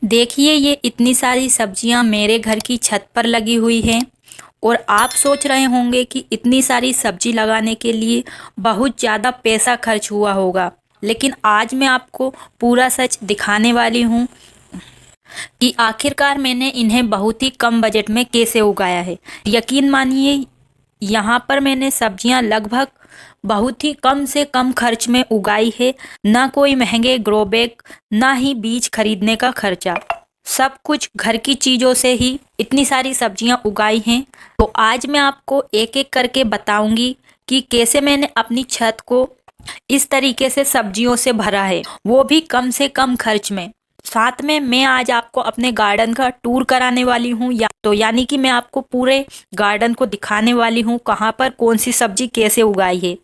देखिए ये इतनी सारी सब्जियां मेरे घर की छत पर लगी हुई हैं और आप सोच रहे होंगे कि इतनी सारी सब्जी लगाने के लिए बहुत ज़्यादा पैसा खर्च हुआ होगा। लेकिन आज मैं आपको पूरा सच दिखाने वाली हूँ कि आखिरकार मैंने इन्हें बहुत ही कम बजट में कैसे उगाया है। यकीन मानिए यहाँ पर मैंने सब्जियाँ लगभग बहुत ही कम से कम खर्च में उगाई है। ना कोई महंगे ग्रो बैग, ना ही बीज खरीदने का खर्चा। सब कुछ घर की चीज़ों से ही इतनी सारी सब्जियां उगाई हैं। तो आज मैं आपको एक एक करके बताऊंगी कि कैसे मैंने अपनी छत को इस तरीके से सब्जियों से भरा है, वो भी कम से कम खर्च में। साथ में मैं आज आपको अपने गार्डन का टूर कराने वाली हूँ, यानी कि मैं आपको पूरे गार्डन को दिखाने वाली हूँ कहाँ पर कौन सी सब्जी कैसे उगाई है।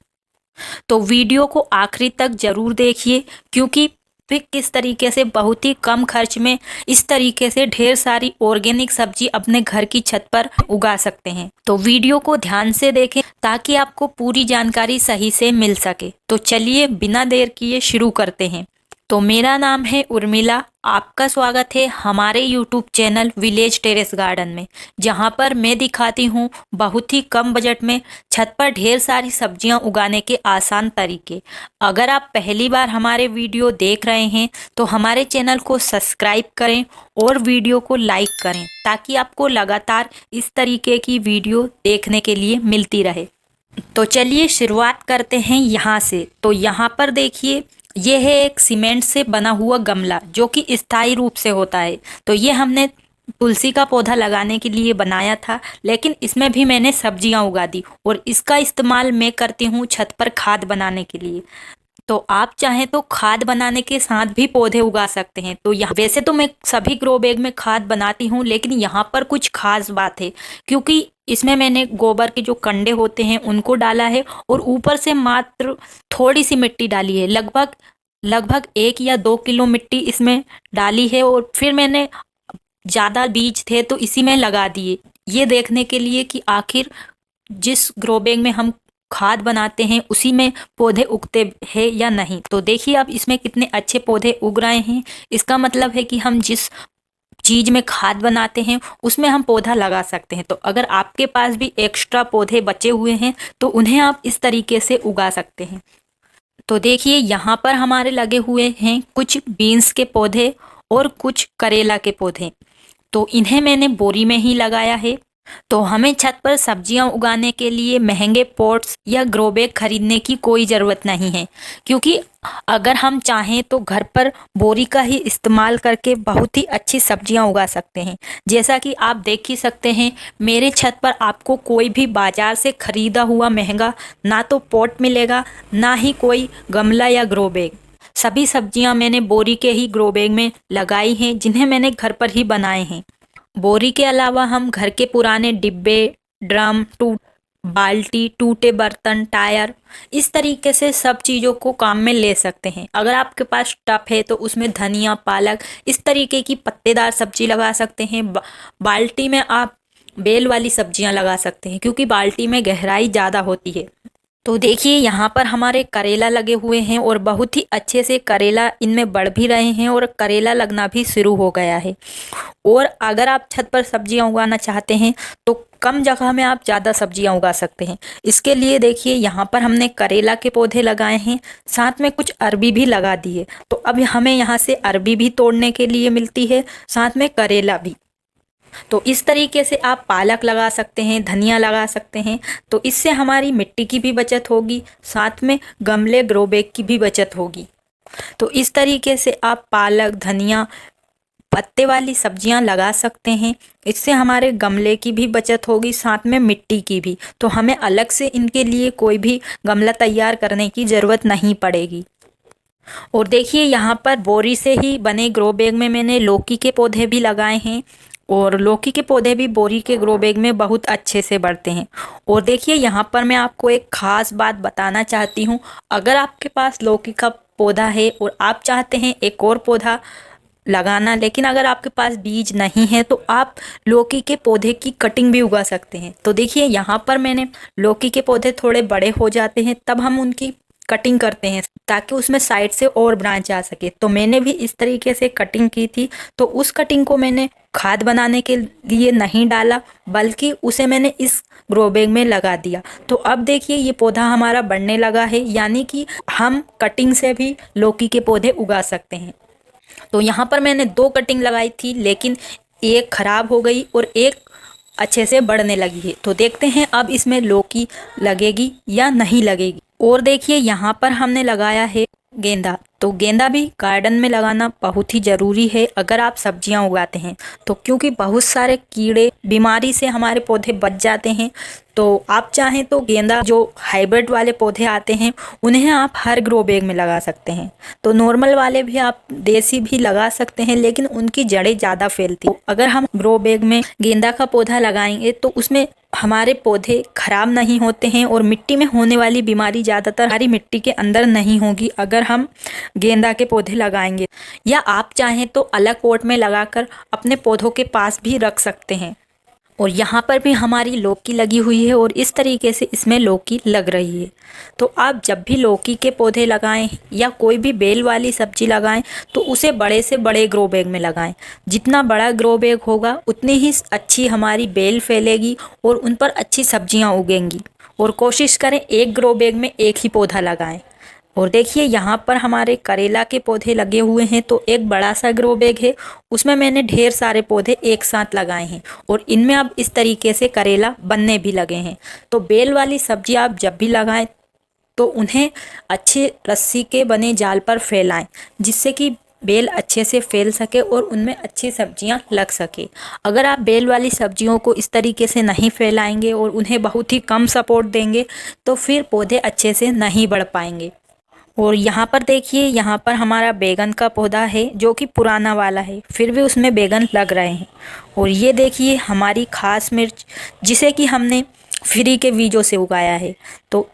तो वीडियो को आखिरी तक जरूर देखिए, क्योंकि फिर किस तरीके से बहुत ही कम खर्च में इस तरीके से ढेर सारी ऑर्गेनिक सब्जी अपने घर की छत पर उगा सकते हैं। तो वीडियो को ध्यान से देखें ताकि आपको पूरी जानकारी सही से मिल सके। तो चलिए बिना देर किए शुरू करते हैं। तो मेरा नाम है उर्मिला, आपका स्वागत है हमारे YouTube channel village terrace garden में, जहां पर मैं दिखाती हूं बहुत ही कम बजट में छत पर ढेर सारी सब्जियां उगाने के आसान तरीके। अगर आप पहली बार हमारे वीडियो देख रहे हैं तो हमारे चैनल को सब्सक्राइब करें और वीडियो को लाइक करें ताकि आपको लगातार इस तरीके की वीडियो देखने के लिए मिलती रहे। तो चलिए शुरुआत करते हैं यहाँ से। तो यहाँ पर देखिए, ये है एक सीमेंट से बना हुआ गमला जो कि स्थायी रूप से होता है। तो ये हमने तुलसी का पौधा लगाने के लिए बनाया था, लेकिन इसमें भी मैंने सब्जियां उगा दी और इसका इस्तेमाल मैं करती हूँ छत पर खाद बनाने के लिए। तो आप चाहें तो खाद बनाने के साथ भी पौधे उगा सकते हैं। तो यहाँ वैसे तो मैं सभी ग्रो बैग में खाद बनाती हूँ, लेकिन यहाँ पर कुछ खास बात है, क्योंकि इसमें मैंने गोबर के जो कंडे होते हैं उनको डाला है और ऊपर से मात्र थोड़ी सी मिट्टी डाली है। लगभग लगभग 1 या 2 किलो मिट्टी इसमें डाली है और फिर मैंने ज़्यादा बीज थे तो इसी में लगा दिए, ये देखने के लिए कि आखिर जिस ग्रो बैग में हम खाद बनाते हैं उसी में पौधे उगते हैं या नहीं। तो देखिए अब इसमें कितने अच्छे पौधे उग रहे हैं। इसका मतलब है कि हम जिस चीज में खाद बनाते हैं उसमें हम पौधा लगा सकते हैं। तो अगर आपके पास भी एक्स्ट्रा पौधे बचे हुए हैं तो उन्हें आप इस तरीके से उगा सकते हैं। तो देखिए यहाँ पर हमारे लगे हुए हैं कुछ बीन्स के पौधे और कुछ करेला के पौधे। तो इन्हें मैंने बोरी में ही लगाया है। तो हमें छत पर सब्जियां उगाने के लिए महंगे पॉट्स या ग्रो बैग खरीदने की कोई ज़रूरत नहीं है, क्योंकि अगर हम चाहें तो घर पर बोरी का ही इस्तेमाल करके बहुत ही अच्छी सब्जियां उगा सकते हैं। जैसा कि आप देख ही सकते हैं, मेरे छत पर आपको कोई भी बाजार से खरीदा हुआ महंगा ना तो पॉट मिलेगा, ना ही कोई गमला या ग्रो बैग। सभी सब्जियां मैंने बोरी के ही ग्रो बैग में लगाई हैं, जिन्हें मैंने घर पर ही बनाए हैं। बोरी के अलावा हम घर के पुराने डिब्बे, ड्रम, बाल्टी, टूटे बर्तन, टायर, इस तरीके से सब चीज़ों को काम में ले सकते हैं। अगर आपके पास टब है तो उसमें धनिया, पालक, इस तरीके की पत्तेदार सब्जी लगा सकते हैं। बाल्टी में आप बेल वाली सब्जियां लगा सकते हैं, क्योंकि बाल्टी में गहराई ज़्यादा होती है। तो देखिए यहाँ पर हमारे करेला लगे हुए हैं और बहुत ही अच्छे से करेला इनमें बढ़ भी रहे हैं और करेला लगना भी शुरू हो गया है। और अगर आप छत पर सब्जियां उगाना चाहते हैं तो कम जगह में आप ज़्यादा सब्जियां उगा सकते हैं। इसके लिए देखिए यहाँ पर हमने करेला के पौधे लगाए हैं, साथ में कुछ अरबी भी लगा दिए। तो अब हमें यहाँ से अरबी भी तोड़ने के लिए मिलती है, साथ में करेला भी। तो इस तरीके से आप पालक लगा सकते हैं, धनिया लगा सकते हैं। तो इससे हमारी मिट्टी की भी बचत होगी, साथ में गमले, ग्रो बैग की भी बचत होगी। तो इस तरीके से आप पालक, धनिया, पत्ते वाली सब्जियां लगा सकते हैं। इससे हमारे गमले की भी बचत होगी, साथ में मिट्टी की भी। तो हमें अलग से इनके लिए कोई भी गमला तैयार करने की ज़रूरत नहीं पड़ेगी। और देखिए यहाँ पर बोरी से ही बने ग्रो बैग में मैंने लौकी के पौधे भी लगाए हैं और लौकी के पौधे भी बोरी के ग्रो बैग में बहुत अच्छे से बढ़ते हैं। और देखिए यहाँ पर मैं आपको एक ख़ास बात बताना चाहती हूँ। अगर आपके पास लौकी का पौधा है और आप चाहते हैं एक और पौधा लगाना, लेकिन अगर आपके पास बीज नहीं है तो आप लौकी के पौधे की कटिंग भी उगा सकते हैं। तो देखिए यहाँ पर मैंने लौकी के पौधे थोड़े बड़े हो जाते हैं तब हम उनकी कटिंग करते हैं ताकि उसमें साइड से और ब्रांच आ सके। तो मैंने भी इस तरीके से कटिंग की थी। तो उस कटिंग को मैंने खाद बनाने के लिए नहीं डाला, बल्कि उसे मैंने इस ग्रो बैग में लगा दिया। तो अब देखिए ये पौधा हमारा बढ़ने लगा है, यानी कि हम कटिंग से भी लौकी के पौधे उगा सकते हैं। तो यहाँ पर मैंने 2 कटिंग लगाई थी, लेकिन एक खराब हो गई और एक अच्छे से बढ़ने लगी है। तो देखते हैं अब इसमें लौकी लगेगी या नहीं लगेगी। और देखिए यहाँ पर हमने लगाया है गेंदा। तो गेंदा भी गार्डन में लगाना बहुत ही ज़रूरी है अगर आप सब्जियां उगाते हैं तो, क्योंकि बहुत सारे कीड़े बीमारी से हमारे पौधे बच जाते हैं। तो आप चाहें तो गेंदा जो हाइब्रिड वाले पौधे आते हैं उन्हें आप हर ग्रो बैग में लगा सकते हैं। तो नॉर्मल वाले भी आप देसी भी लगा सकते हैं, लेकिन उनकी जड़ें ज़्यादा फैलती। तो अगर हम ग्रो बैग में गेंदा का पौधा लगाएंगे तो उसमें हमारे पौधे खराब नहीं होते हैं और मिट्टी में होने वाली बीमारी ज़्यादातर हमारी मिट्टी के अंदर नहीं होगी अगर हम गेंदा के पौधे लगाएंगे। या आप चाहें तो अलग पॉट में लगाकर अपने पौधों के पास भी रख सकते हैं। और यहाँ पर भी हमारी लौकी लगी हुई है और इस तरीके से इसमें लौकी लग रही है। तो आप जब भी लौकी के पौधे लगाएं या कोई भी बेल वाली सब्जी लगाएं तो उसे बड़े से बड़े ग्रो बैग में लगाएं। जितना बड़ा ग्रो बैग होगा उतनी ही अच्छी हमारी बेल फैलेगी और उन पर अच्छी सब्जियां उगेंगी। और कोशिश करें एक ग्रो बैग में एक ही पौधा लगाएं। और देखिए यहाँ पर हमारे करेला के पौधे लगे हुए हैं। तो एक बड़ा सा ग्रो बैग है, उसमें मैंने ढेर सारे पौधे एक साथ लगाए हैं और इनमें अब इस तरीके से करेला बनने भी लगे हैं। तो बेल वाली सब्जी आप जब भी लगाएं तो उन्हें अच्छे रस्सी के बने जाल पर फैलाएं, जिससे कि बेल अच्छे से फैल सके और उनमें अच्छी सब्जियां लग सके। अगर आप बेल वाली सब्जियों को इस तरीके से नहीं फैलाएंगे और उन्हें बहुत ही कम सपोर्ट देंगे तो फिर पौधे अच्छे से नहीं बढ़ पाएंगे। और यहाँ पर देखिए, यहाँ पर हमारा बैगन का पौधा है जो कि पुराना वाला है, फिर भी उसमें बैगन लग रहे हैं। और ये देखिए हमारी खास मिर्च, जिसे कि हमने फ्री के बीजों से उगाया है। तो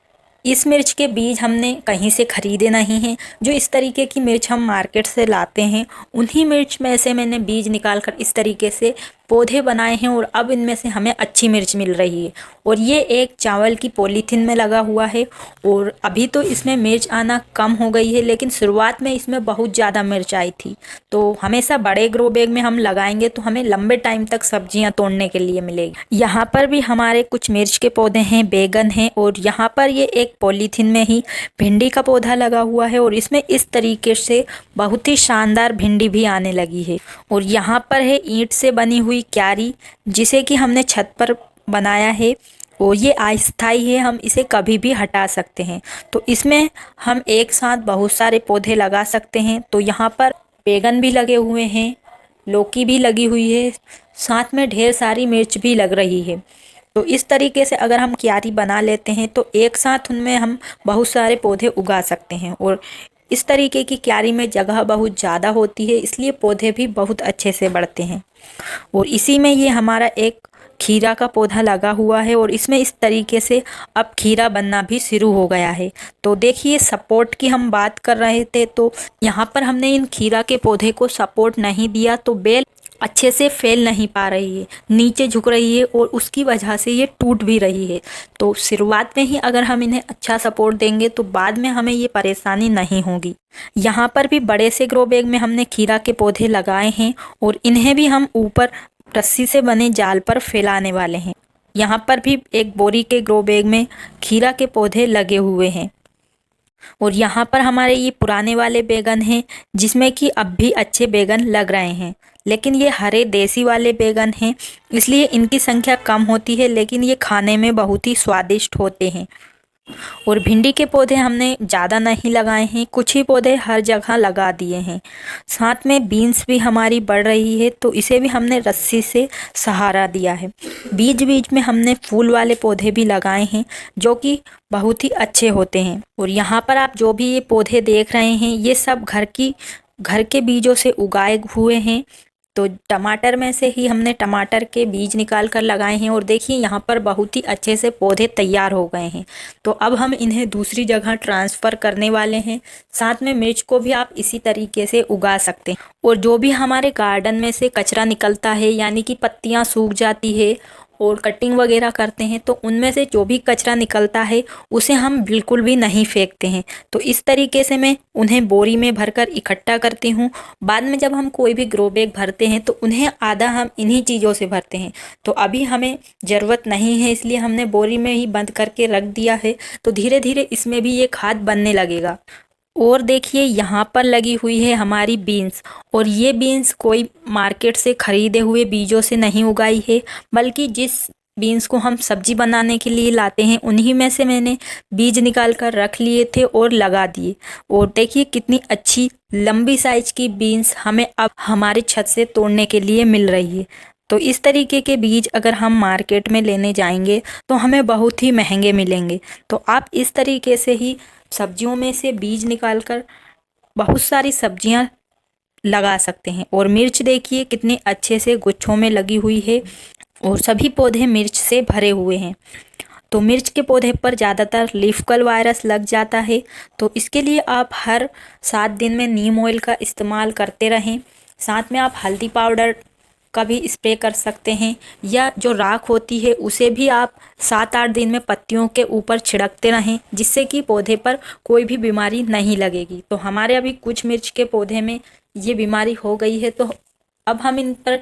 इस मिर्च के बीज हमने कहीं से खरीदे नहीं हैं। जो इस तरीके की मिर्च हम मार्केट से लाते हैं उन्हीं मिर्च में से मैंने बीज निकाल कर इस तरीके से पौधे बनाए हैं और अब इनमें से हमें अच्छी मिर्च मिल रही है। और ये एक चावल की पॉलीथीन में लगा हुआ है और अभी तो इसमें मिर्च आना कम हो गई है, लेकिन शुरुआत में इसमें बहुत ज़्यादा मिर्च आई थी। तो हमेशा बड़े ग्रो बैग में हम लगाएंगे तो हमें लंबे टाइम तक सब्जियां तोड़ने के लिए मिलेगी। यहाँ पर भी हमारे कुछ मिर्च के पौधे हैं, बैगन हैं और यहाँ पर ये एक पॉलीथीन में ही भिंडी का पौधा लगा हुआ है और इसमें इस तरीके से बहुत ही शानदार भिंडी भी आने लगी है। और यहाँ पर है ईंट से बनी हुई क्यारी, जिसे कि हमने छत पर बनाया है और ये अस्थायी है, हम इसे कभी भी हटा सकते हैं। तो इसमें हम एक साथ बहुत सारे पौधे लगा सकते हैं। तो यहाँ पर बैगन भी लगे हुए हैं, लौकी भी लगी हुई है, साथ में ढेर सारी मिर्च भी लग रही है। तो इस तरीके से अगर हम क्यारी बना लेते हैं तो एक साथ उनमें हम बहुत सारे पौधे उगा सकते हैं। और इस तरीके की क्यारी में जगह बहुत ज़्यादा होती है, इसलिए पौधे भी बहुत अच्छे से बढ़ते हैं। और इसी में ये हमारा एक खीरा का पौधा लगा हुआ है और इसमें इस तरीके से अब खीरा बनना भी शुरू हो गया है। तो देखिए सपोर्ट की हम बात कर रहे थे, तो यहाँ पर हमने इन खीरा के पौधे को सपोर्ट नहीं दिया तो बेल अच्छे से फैल नहीं पा रही है, नीचे झुक रही है और उसकी वजह से ये टूट भी रही है। तो शुरुआत में ही अगर हम इन्हें अच्छा सपोर्ट देंगे तो बाद में हमें ये परेशानी नहीं होगी। यहाँ पर भी बड़े से ग्रो बैग में हमने खीरा के पौधे लगाए हैं और इन्हें भी हम ऊपर रस्सी से बने जाल पर फैलाने वाले हैं। यहाँ पर भी एक बोरी के ग्रो बैग में खीरा के पौधे लगे हुए हैं। और यहाँ पर हमारे ये पुराने वाले बैगन हैं, जिसमें कि अब भी अच्छे बैगन लग रहे हैं, लेकिन ये हरे देसी वाले बैगन हैं, इसलिए इनकी संख्या कम होती है, लेकिन ये खाने में बहुत ही स्वादिष्ट होते हैं। और भिंडी के पौधे हमने ज़्यादा नहीं लगाए हैं, कुछ ही पौधे हर जगह लगा दिए हैं। साथ में बीन्स भी हमारी बढ़ रही है, तो इसे भी हमने रस्सी से सहारा दिया है। बीच बीच में हमने फूल वाले पौधे भी लगाए हैं, जो कि बहुत ही अच्छे होते हैं। और यहाँ पर आप जो भी ये पौधे देख रहे हैं, ये सब घर के बीजों से उगाए हुए हैं। तो टमाटर में से ही हमने टमाटर के बीज निकाल कर लगाए हैं और देखिए यहाँ पर बहुत ही अच्छे से पौधे तैयार हो गए हैं। तो अब हम इन्हें दूसरी जगह ट्रांसफ़र करने वाले हैं। साथ में मिर्च को भी आप इसी तरीके से उगा सकते हैं। और जो भी हमारे गार्डन में से कचरा निकलता है, यानी कि पत्तियाँ सूख जाती है और कटिंग वगैरह करते हैं तो उनमें से जो भी कचरा निकलता है उसे हम बिल्कुल भी नहीं फेंकते हैं। तो इस तरीके से मैं उन्हें बोरी में भरकर इकट्ठा करती हूँ। बाद में जब हम कोई भी ग्रो बैग भरते हैं तो उन्हें आधा हम इन्हीं चीज़ों से भरते हैं। तो अभी हमें ज़रूरत नहीं है, इसलिए हमने बोरी में ही बंद करके रख दिया है। तो धीरे धीरे इसमें भी ये खाद बनने लगेगा। और देखिए यहाँ पर लगी हुई है हमारी बीन्स, और ये बीन्स कोई मार्केट से खरीदे हुए बीजों से नहीं उगाई है, बल्कि जिस बीन्स को हम सब्जी बनाने के लिए लाते हैं उन्हीं में से मैंने बीज निकाल कर रख लिए थे और लगा दिए। और देखिए कितनी अच्छी लंबी साइज की बीन्स हमें अब हमारे छत से तोड़ने के लिए मिल रही है। तो इस तरीके के बीज अगर हम मार्केट में लेने जाएंगे तो हमें बहुत ही महंगे मिलेंगे। तो आप इस तरीके से ही सब्जियों में से बीज निकालकर बहुत सारी सब्जियां लगा सकते हैं। और मिर्च देखिए कितने अच्छे से गुच्छों में लगी हुई है और सभी पौधे मिर्च से भरे हुए हैं। तो मिर्च के पौधे पर ज़्यादातर लीफ कल वायरस लग जाता है, तो इसके लिए आप हर 7 दिन में नीम ऑयल का इस्तेमाल करते रहें। साथ में आप हल्दी पाउडर का भी स्प्रे कर सकते हैं, या जो राख होती है उसे भी आप 7-8 दिन में पत्तियों के ऊपर छिड़कते रहें, जिससे कि पौधे पर कोई भी बीमारी नहीं लगेगी। तो हमारे अभी कुछ मिर्च के पौधे में ये बीमारी हो गई है, तो अब हम इन पर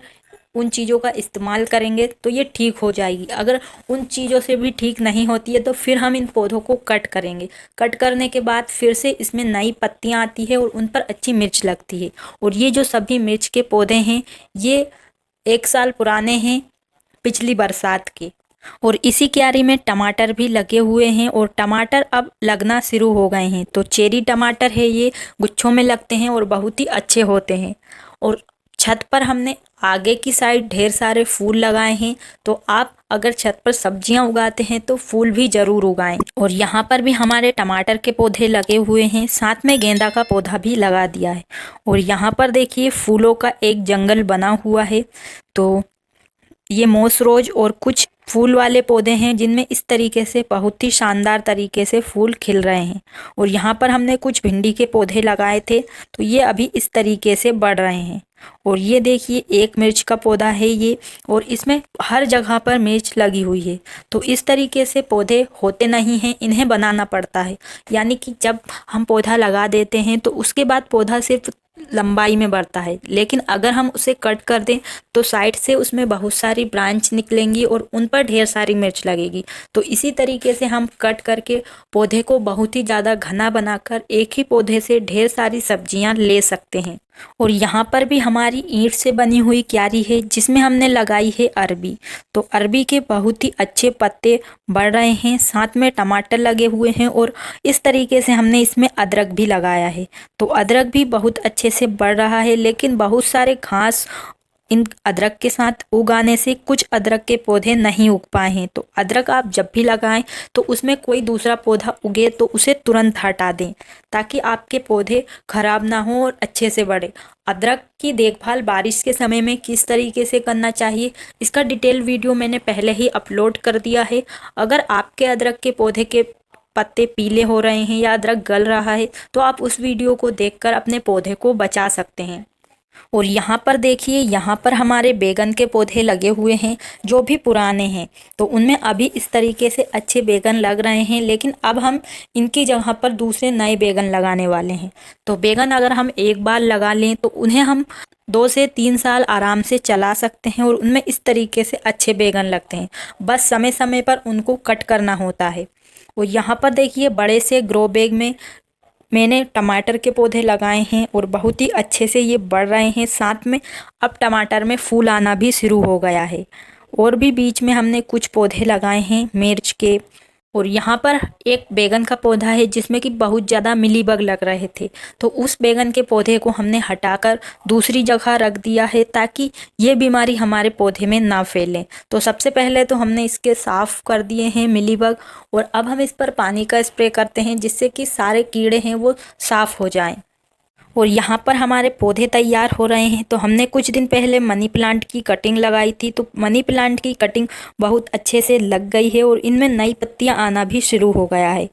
उन चीज़ों का इस्तेमाल करेंगे तो ये ठीक हो जाएगी। अगर उन चीज़ों से भी ठीक नहीं होती है तो फिर हम इन पौधों को कट करेंगे। कट करने के बाद फिर से इसमें नई पत्तियां आती है और उन पर अच्छी मिर्च लगती है। और ये जो सभी मिर्च के पौधे हैं ये 1 साल पुराने हैं, पिछली बरसात के। और इसी क्यारी में टमाटर भी लगे हुए हैं और टमाटर अब लगना शुरू हो गए हैं। तो चेरी टमाटर है, ये गुच्छों में लगते हैं और बहुत ही अच्छे होते हैं। और छत पर हमने आगे की साइड ढेर सारे फूल लगाए हैं, तो आप अगर छत पर सब्जियां उगाते हैं तो फूल भी ज़रूर उगाएं। और यहाँ पर भी हमारे टमाटर के पौधे लगे हुए हैं, साथ में गेंदा का पौधा भी लगा दिया है। और यहाँ पर देखिए फूलों का एक जंगल बना हुआ है। तो ये मोस रोज और कुछ फूल वाले पौधे हैं जिनमें इस तरीके से बहुत ही शानदार तरीके से फूल खिल रहे हैं। और यहाँ पर हमने कुछ भिंडी के पौधे लगाए थे, तो ये अभी इस तरीके से बढ़ रहे हैं। और ये देखिए एक मिर्च का पौधा है ये, और इसमें हर जगह पर मिर्च लगी हुई है। तो इस तरीके से पौधे होते नहीं हैं, इन्हें बनाना पड़ता है। यानी कि जब हम पौधा लगा देते हैं तो उसके बाद पौधा सिर्फ लंबाई में बढ़ता है, लेकिन अगर हम उसे कट कर दें तो साइड से उसमें बहुत सारी ब्रांच निकलेंगी और उन पर ढेर सारी मिर्च लगेगी। तो इसी तरीके से हम कट करके पौधे को बहुत ही ज़्यादा घना बनाकर एक ही पौधे से ढेर सारी सब्जियां ले सकते हैं। और यहाँ पर भी हमारी ईंट से बनी हुई क्यारी है जिसमें हमने लगाई है अरबी। तो अरबी के बहुत ही अच्छे पत्ते बढ़ रहे हैं, साथ में टमाटर लगे हुए हैं, और इस तरीके से हमने इसमें अदरक भी लगाया है। तो अदरक भी बहुत अच्छे से बढ़ रहा है, लेकिन बहुत सारे घास इन अदरक के साथ उगाने से कुछ अदरक के पौधे नहीं उग पाए हैं। तो अदरक आप जब भी लगाएं तो उसमें कोई दूसरा पौधा उगे तो उसे तुरंत हटा दें, ताकि आपके पौधे खराब ना हो और अच्छे से बढ़े। अदरक की देखभाल बारिश के समय में किस तरीके से करना चाहिए, इसका डिटेल वीडियो मैंने पहले ही अपलोड कर दिया है। अगर आपके अदरक के पौधे के पत्ते पीले हो रहे हैं या अदरक गल रहा है तो आप उस वीडियो को देखकर अपने पौधे को बचा सकते हैं। और यहाँ पर देखिए, यहाँ पर हमारे बैगन के पौधे लगे हुए हैं जो भी पुराने हैं, तो उनमें अभी इस तरीके से अच्छे बैगन लग रहे हैं। लेकिन अब हम इनकी जगह पर दूसरे नए बैगन लगाने वाले हैं। तो बैगन अगर हम एक बार लगा लें तो उन्हें हम 2 से 3 साल आराम से चला सकते हैं और उनमें इस तरीके से अच्छे बैगन लगते हैं। बस समय समय पर उनको कट करना होता है। और यहाँ पर देखिए बड़े से ग्रो बैग में मैंने टमाटर के पौधे लगाए हैं और बहुत ही अच्छे से ये बढ़ रहे हैं। साथ में अब टमाटर में फूल आना भी शुरू हो गया है। और भी बीच में हमने कुछ पौधे लगाए हैं मिर्च के। और यहाँ पर एक बैगन का पौधा है जिसमें कि बहुत ज़्यादा मिलीबग लग रहे थे, तो उस बैगन के पौधे को हमने हटाकर दूसरी जगह रख दिया है ताकि ये बीमारी हमारे पौधे में ना फैले। तो सबसे पहले तो हमने इसके साफ़ कर दिए हैं मिलीबग, और अब हम इस पर पानी का स्प्रे करते हैं जिससे कि सारे कीड़े हैं वो साफ़ हो जाएं। और यहाँ पर हमारे पौधे तैयार हो रहे हैं। तो हमने कुछ दिन पहले मनी प्लांट की कटिंग लगाई थी, तो मनी प्लांट की कटिंग बहुत अच्छे से लग गई है और इनमें नई पत्तियाँ आना भी शुरू हो गया है।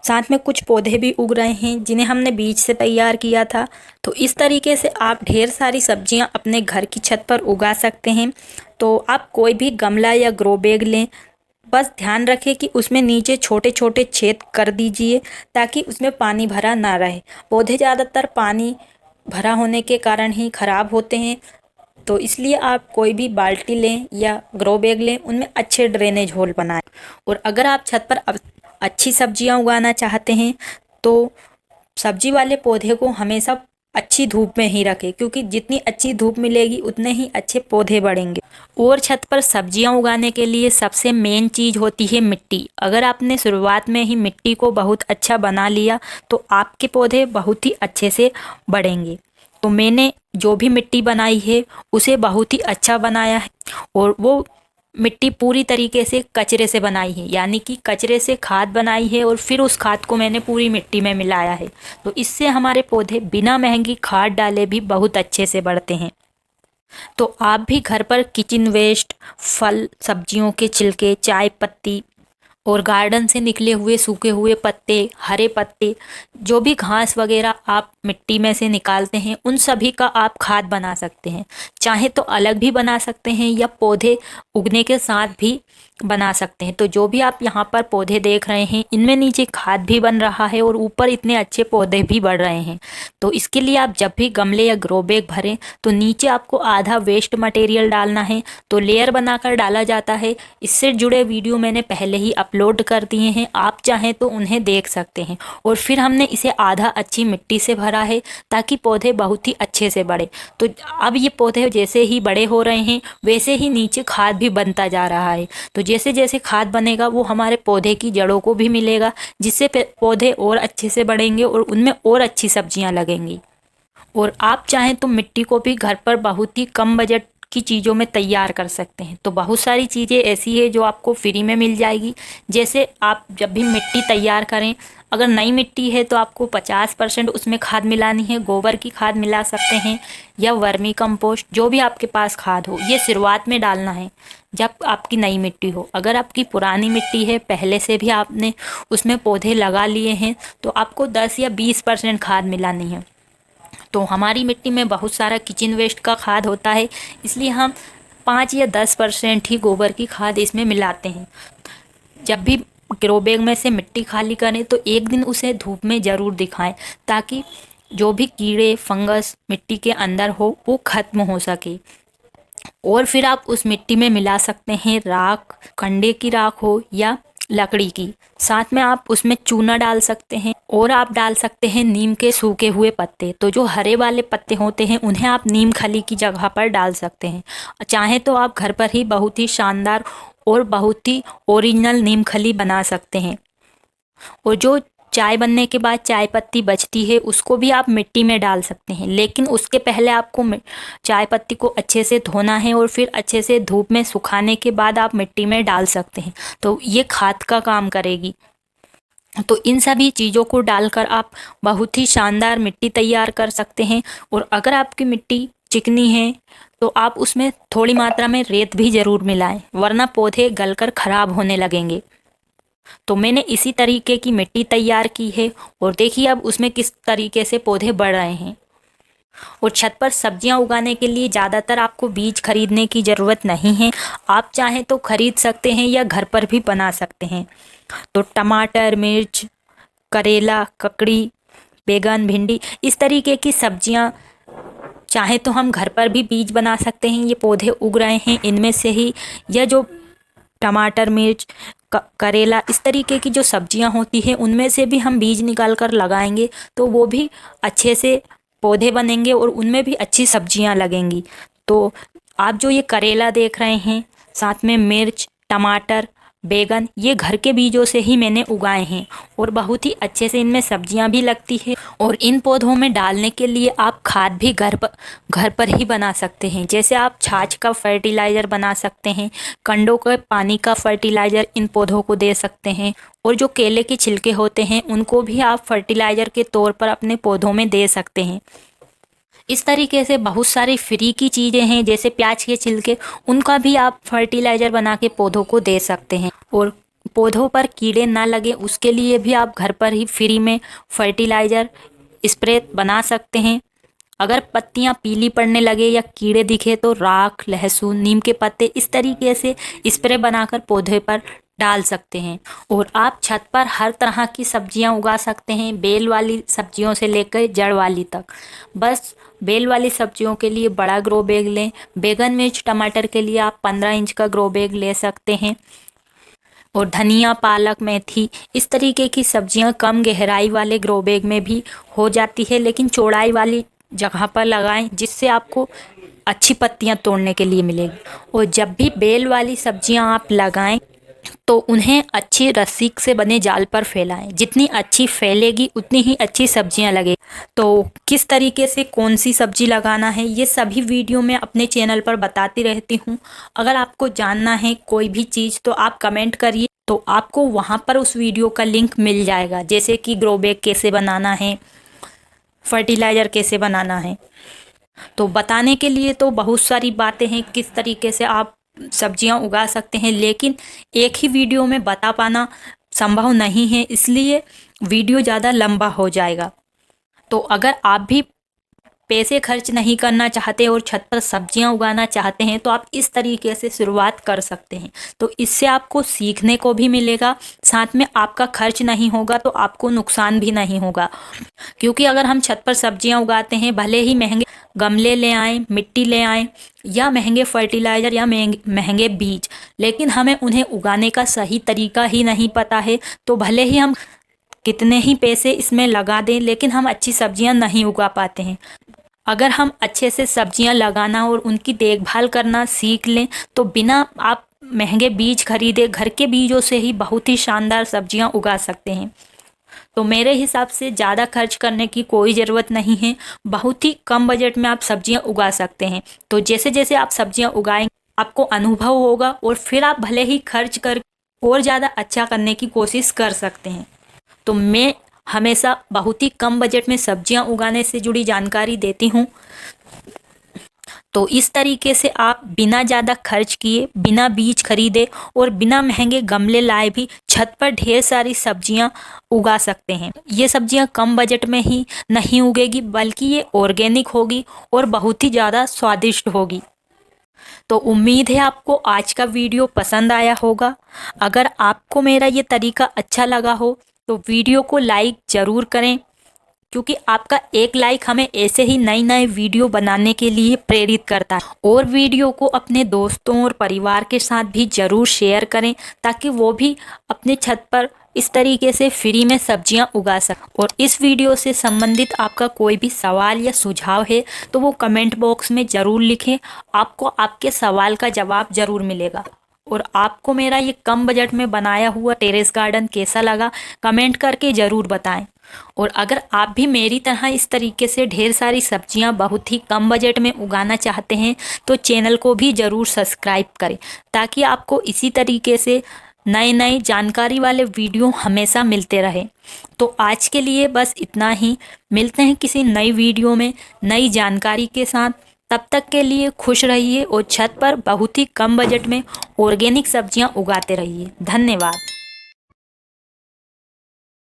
साथ में कुछ पौधे भी उग रहे हैं जिन्हें हमने बीज से तैयार किया था। तो इस तरीके से आप ढेर सारी सब्जियाँ अपने घर की छत पर उगा सकते हैं। तो आप कोई भी गमला या ग्रो बैग लें, बस ध्यान रखें कि उसमें नीचे छोटे छोटे छेद कर दीजिए ताकि उसमें पानी भरा ना रहे। पौधे ज़्यादातर पानी भरा होने के कारण ही ख़राब होते हैं। तो इसलिए आप कोई भी बाल्टी लें या ग्रो बैग लें, उनमें अच्छे ड्रेनेज होल बनाएं। और अगर आप छत पर अच्छी सब्जियां उगाना चाहते हैं तो सब्जी वाले पौधे को हमेशा अच्छी धूप में ही रखें, क्योंकि जितनी अच्छी धूप मिलेगी उतने ही अच्छे पौधे बढ़ेंगे। और छत पर सब्जियां उगाने के लिए सबसे मेन चीज़ होती है मिट्टी। अगर आपने शुरुआत में ही मिट्टी को बहुत अच्छा बना लिया तो आपके पौधे बहुत ही अच्छे से बढ़ेंगे। तो मैंने जो भी मिट्टी बनाई है उसे बहुत ही अच्छा बनाया है और वो मिट्टी पूरी तरीके से कचरे से बनाई है, यानी कि कचरे से खाद बनाई है और फिर उस खाद को मैंने पूरी मिट्टी में मिलाया है। तो इससे हमारे पौधे बिना महंगी खाद डाले भी बहुत अच्छे से बढ़ते हैं। तो आप भी घर पर किचन वेस्ट, फल सब्जियों के छिलके, चाय पत्ती और गार्डन से निकले हुए सूखे हुए पत्ते, हरे पत्ते, जो भी घास वगैरह आप मिट्टी में से निकालते हैं, उन सभी का आप खाद बना सकते हैं। चाहे तो अलग भी बना सकते हैं या पौधे उगने के साथ भी बना सकते हैं। तो जो भी आप यहाँ पर पौधे देख रहे हैं, इनमें नीचे खाद भी बन रहा है और ऊपर इतने अच्छे पौधे भी बढ़ रहे हैं। तो इसके लिए आप जब भी गमले या ग्रो बैग भरें तो नीचे आपको आधा वेस्ट मटेरियल डालना है। तो लेयर बनाकर डाला जाता है। इससे जुड़े वीडियो मैंने पहले ही अपलोड कर दिए हैं, आप चाहें तो उन्हें देख सकते हैं। और फिर हमने इसे आधा अच्छी मिट्टी से भरा है ताकि पौधे बहुत ही अच्छे से बढ़े। तो अब ये पौधे जैसे ही बड़े हो रहे हैं वैसे ही नीचे खाद भी बनता जा रहा है। तो जैसे जैसे खाद बनेगा वो हमारे पौधे की जड़ों को भी मिलेगा, जिससे पौधे और अच्छे से बढ़ेंगे और उनमें और अच्छी सब्जियां लगेंगी। और आप चाहें तो मिट्टी को भी घर पर बहुत ही कम बजट की चीज़ों में तैयार कर सकते हैं। तो बहुत सारी चीज़ें ऐसी है जो आपको फ्री में मिल जाएगी। जैसे आप जब भी मिट्टी तैयार करें, अगर नई मिट्टी है तो आपको 50% उसमें खाद मिलानी है। गोबर की खाद मिला सकते हैं या वर्मी कंपोस्ट, जो भी आपके पास खाद हो। ये शुरुआत में डालना है जब आपकी नई मिट्टी हो। अगर आपकी पुरानी मिट्टी है, पहले से भी आपने उसमें पौधे लगा लिए हैं, तो आपको 10 या 20% खाद मिलानी है। तो हमारी मिट्टी में बहुत सारा किचन वेस्ट का खाद होता है, इसलिए हम 5 या 10% ही गोबर की खाद इसमें मिलाते हैं। जब भी ग्रो बैग में से मिट्टी खाली करें तो एक दिन उसे धूप में ज़रूर दिखाएं, ताकि जो भी कीड़े फंगस मिट्टी के अंदर हो वो खत्म हो सके। और फिर आप उस मिट्टी में मिला सकते हैं राख, कंडे की राख हो या लकड़ी की। साथ में आप उसमें चूना डाल सकते हैं और आप डाल सकते हैं नीम के सूखे हुए पत्ते। तो जो हरे वाले पत्ते होते हैं उन्हें आप नीम खली की जगह पर डाल सकते हैं। चाहे तो आप घर पर ही बहुत ही शानदार और बहुत ही ओरिजिनल नीम खली बना सकते हैं। और जो चाय बनने के बाद चाय पत्ती बचती है उसको भी आप मिट्टी में डाल सकते हैं, लेकिन उसके पहले आपको चाय पत्ती को अच्छे से धोना है और फिर अच्छे से धूप में सुखाने के बाद आप मिट्टी में डाल सकते हैं। तो ये खाद का काम करेगी। तो इन सभी चीज़ों को डालकर आप बहुत ही शानदार मिट्टी तैयार कर सकते हैं। और अगर आपकी मिट्टी चिकनी है तो आप उसमें थोड़ी मात्रा में रेत भी ज़रूर मिलाएं, वरना पौधे गलकर ख़राब होने लगेंगे। तो मैंने इसी तरीके की मिट्टी तैयार की है और देखिए अब उसमें किस तरीके से पौधे बढ़ रहे हैं। और छत पर सब्जियां उगाने के लिए ज़्यादातर आपको बीज खरीदने की ज़रूरत नहीं है। आप चाहें तो खरीद सकते हैं या घर पर भी बना सकते हैं। तो टमाटर, मिर्च, करेला, ककड़ी, बैगन, भिंडी, इस तरीके की सब्जियां चाहे तो हम घर पर भी बीज बना सकते हैं। ये पौधे उग रहे हैं इनमें से ही, या जो टमाटर, मिर्च, करेला, इस तरीके की जो सब्जियां होती हैं उनमें से भी हम बीज निकाल कर लगाएंगे तो वो भी अच्छे से पौधे बनेंगे और उनमें भी अच्छी सब्जियां लगेंगी। तो आप जो ये करेला देख रहे हैं, साथ में मिर्च, टमाटर, बैगन, ये घर के बीजों से ही मैंने उगाए हैं और बहुत ही अच्छे से इनमें सब्जियां भी लगती है। और इन पौधों में डालने के लिए आप खाद भी घर पर ही बना सकते हैं। जैसे आप छाछ का फर्टिलाइज़र बना सकते हैं, कंडों के पानी का फर्टिलाइज़र इन पौधों को दे सकते हैं। और जो केले के छिलके होते हैं उनको भी आप फर्टिलाइज़र के तौर पर अपने पौधों में दे सकते हैं। इस तरीके से बहुत सारी फ्री की चीज़ें हैं, जैसे प्याज के छिलके, उनका भी आप फर्टिलाइज़र बना के पौधों को दे सकते हैं। और पौधों पर कीड़े ना लगे उसके लिए भी आप घर पर ही फ्री में फर्टिलाइज़र स्प्रे बना सकते हैं। अगर पत्तियां पीली पड़ने लगे या कीड़े दिखे तो राख, लहसुन, नीम के पत्ते इस तरीके से स्प्रे बनाकर पौधे पर डाल सकते हैं। और आप छत पर हर तरह की सब्जियां उगा सकते हैं, बेल वाली सब्जियों से लेकर जड़ वाली तक। बस बेल वाली सब्जियों के लिए बड़ा ग्रो बैग लें। बैगन, मिर्च, टमाटर के लिए आप 15 इंच का ग्रो बैग ले सकते हैं। और धनिया, पालक, मेथी इस तरीके की सब्जियां कम गहराई वाले ग्रो बैग में भी हो जाती है, लेकिन चौड़ाई वाली जगह पर लगाएं जिससे आपको अच्छी पत्तियां तोड़ने के लिए मिलेगी। और जब भी बेल वाली सब्जियां आप लगाएं तो उन्हें अच्छी रस्सी से बने जाल पर फैलाएं। जितनी अच्छी फैलेगी उतनी ही अच्छी सब्जियां लगेगी। तो किस तरीके से कौन सी सब्जी लगाना है ये सभी वीडियो में अपने चैनल पर बताती रहती हूँ। अगर आपको जानना है कोई भी चीज़ तो आप कमेंट करिए, तो आपको वहाँ पर उस वीडियो का लिंक मिल जाएगा, जैसे कि ग्रो बैग कैसे बनाना है, फर्टिलाइज़र कैसे बनाना है। तो बताने के लिए तो बहुत सारी बातें हैं किस तरीके से आप सब्जियां उगा सकते हैं, लेकिन एक ही वीडियो में बता पाना संभव नहीं है, इसलिए वीडियो ज़्यादा लंबा हो जाएगा। तो अगर आप भी पैसे खर्च नहीं करना चाहते और छत पर सब्जियां उगाना चाहते हैं तो आप इस तरीके से शुरुआत कर सकते हैं। तो इससे आपको सीखने को भी मिलेगा, साथ में आपका खर्च नहीं होगा तो आपको नुकसान भी नहीं होगा। क्योंकि अगर हम छत पर सब्जियां उगाते हैं, भले ही महंगे गमले ले आएं, मिट्टी ले आएं या महंगे फर्टिलाइज़र या महंगे बीज, लेकिन हमें उन्हें उगाने का सही तरीका ही नहीं पता है, तो भले ही हम कितने ही पैसे इसमें लगा दें लेकिन हम अच्छी सब्जियां नहीं उगा पाते हैं। अगर हम अच्छे से सब्जियां लगाना और उनकी देखभाल करना सीख लें तो बिना आप महंगे बीज खरीदे घर के बीजों से ही बहुत ही शानदार सब्जियां उगा सकते हैं। तो मेरे हिसाब से ज़्यादा खर्च करने की कोई ज़रूरत नहीं है, बहुत ही कम बजट में आप सब्जियां उगा सकते हैं। तो जैसे जैसे आप सब्जियां उगाएंगे आपको अनुभव होगा और फिर आप भले ही खर्च कर और ज़्यादा अच्छा करने की कोशिश कर सकते हैं। तो मैं हमेशा बहुत ही कम बजट में सब्जियां उगाने से जुड़ी जानकारी देती हूँ। तो इस तरीके से आप बिना ज़्यादा खर्च किए, बिना बीज खरीदे और बिना महंगे गमले लाए भी छत पर ढेर सारी सब्जियां उगा सकते हैं। ये सब्जियां कम बजट में ही नहीं उगेगी बल्कि ये ऑर्गेनिक होगी और बहुत ही ज़्यादा स्वादिष्ट होगी। तो उम्मीद है आपको आज का वीडियो पसंद आया होगा। अगर आपको मेरा ये तरीका अच्छा लगा हो तो वीडियो को लाइक ज़रूर करें, क्योंकि आपका एक लाइक हमें ऐसे ही नई नई वीडियो बनाने के लिए प्रेरित करता है। और वीडियो को अपने दोस्तों और परिवार के साथ भी ज़रूर शेयर करें ताकि वो भी अपने छत पर इस तरीके से फ्री में सब्जियां उगा सकें। और इस वीडियो से संबंधित आपका कोई भी सवाल या सुझाव है तो वो कमेंट बॉक्स में ज़रूर लिखें, आपको आपके सवाल का जवाब ज़रूर मिलेगा। और आपको मेरा ये कम बजट में बनाया हुआ टेरेस गार्डन कैसा लगा कमेंट करके ज़रूर बताएं। और अगर आप भी मेरी तरह इस तरीके से ढेर सारी सब्जियां बहुत ही कम बजट में उगाना चाहते हैं तो चैनल को भी ज़रूर सब्सक्राइब करें ताकि आपको इसी तरीके से नई नई जानकारी वाले वीडियो हमेशा मिलते रहे। तो आज के लिए बस इतना ही, मिलते हैं किसी नई वीडियो में नई जानकारी के साथ। तब तक के लिए खुश रहिए और छत पर बहुत ही कम बजट में ऑर्गेनिक सब्जियां उगाते रहिए। धन्यवाद।